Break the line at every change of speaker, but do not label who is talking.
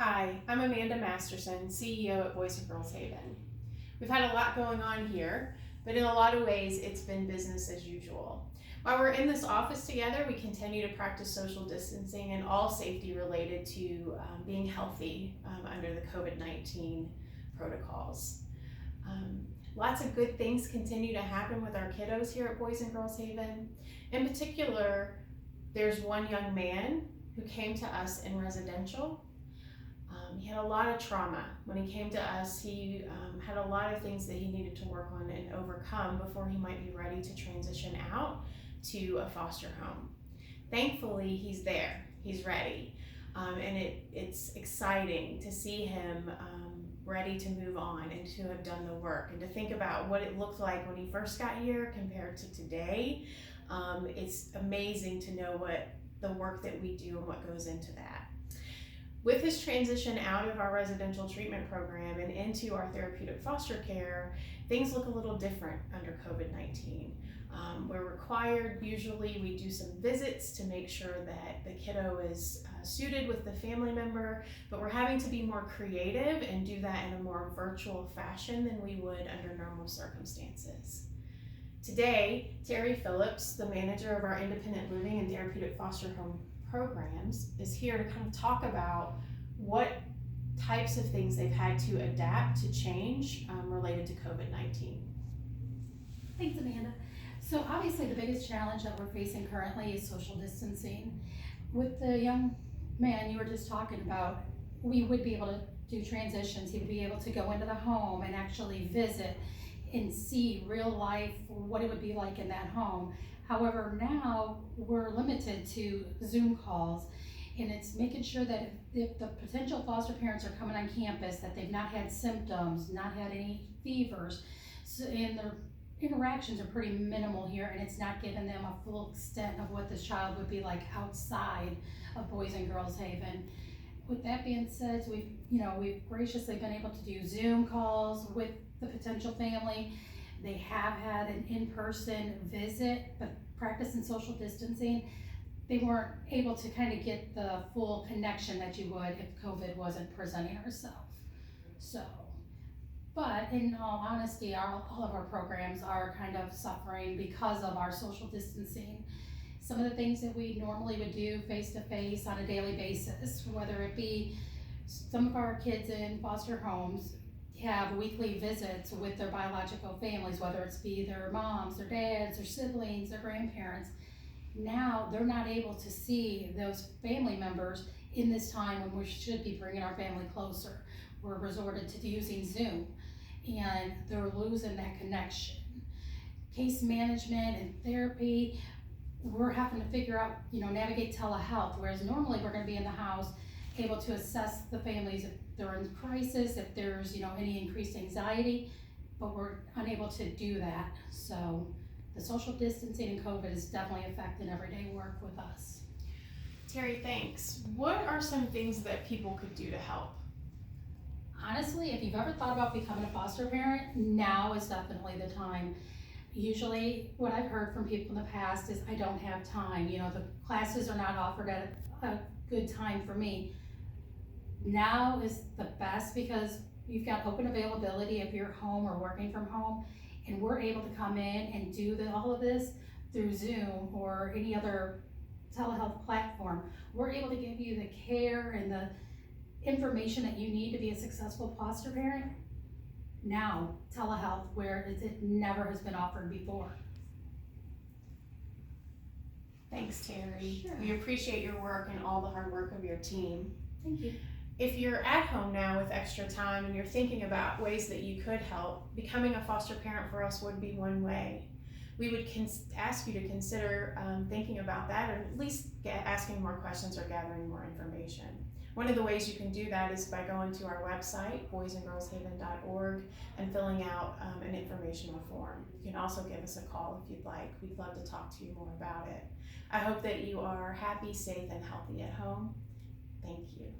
Hi, I'm Amanda Masterson, CEO at Boys and Girls Haven. We've had a lot going on here, but in a lot of ways it's been business as usual. While we're in this office together, we continue to practice social distancing and all safety related to being healthy under the COVID-19 protocols. Lots of good things continue to happen with our kiddos here at Boys and Girls Haven. In particular, there's one young man who came to us in residential. He had a lot of trauma. When he came to us, he had a lot of things that he needed to work on and overcome before he might be ready to transition out to a foster home. Thankfully, he's there, he's ready, and it's exciting to see him ready to move on and to have done the work and to think about what it looked like when he first got here compared to today. It's amazing to know what the work that we do and what goes into that. With his transition out of our residential treatment program and into our therapeutic foster care, things look a little different under COVID-19. We're required, usually we do some visits to make sure that the kiddo is suited with the family member, but we're having to be more creative and do that in a more virtual fashion than we would under normal circumstances. Today, Terry Phillips, the manager of our independent living and therapeutic foster home programs, is here to kind of talk about what types of things they've had to adapt to change related to COVID-19.
Thanks, Amanda. So obviously the biggest challenge that we're facing currently is social distancing. With the young man you were just talking about, we would be able to do transitions. He would be able to go into the home and actually visit and see real life, what it would be like in that home. However, now we're limited to Zoom calls, and it's making sure that if the potential foster parents are coming on campus, that they've not had symptoms, not had any fevers, and their interactions are pretty minimal here, and it's not giving them a full extent of what this child would be like outside of Boys and Girls Haven. With that being said, we've graciously been able to do Zoom calls with the potential family. They have had an in-person visit, but practicing social distancing, they weren't able to kind of get the full connection that you would if COVID wasn't presenting herself. So, but in all honesty, all of our programs are kind of suffering because of our social distancing. Some of the things that we normally would do face-to-face on a daily basis, whether it be some of our kids in foster homes have weekly visits with their biological families, whether it's be their moms, their dads, their siblings, their grandparents. Now they're not able to see those family members in this time when we should be bringing our family closer. We're resorted to using Zoom, and they're losing that connection. Case management and therapy, we're having to figure out, navigate telehealth, whereas normally we're going to be in the house able to assess the families if they're in crisis, if there's any increased anxiety, but we're unable to do that. So the social distancing and COVID is definitely affecting everyday work with us.
Terry, thanks. What are some things that people could do to help?
Honestly, if you've ever thought about becoming a foster parent, now is definitely the time. Usually what I've heard from people in the past is, I don't have time, the classes are not offered at a good time for me. Now is the best because you've got open availability if you're home or working from home, and we're able to come in and do all of this through Zoom or any other telehealth platform. We're able to give you the care and the information that you need to be a successful foster parent. Now, telehealth, where it never has been offered before.
Thanks, Terry.
Sure.
We appreciate your work and all the hard work of your team.
Thank you.
If you're at home now with extra time and you're thinking about ways that you could help, becoming a foster parent for us would be one way. We would ask you to consider thinking about that, or at least asking more questions or gathering more information. One of the ways you can do that is by going to our website, boysandgirlshaven.org, and filling out an informational form. You can also give us a call if you'd like. We'd love to talk to you more about it. I hope that you are happy, safe, and healthy at home. Thank you.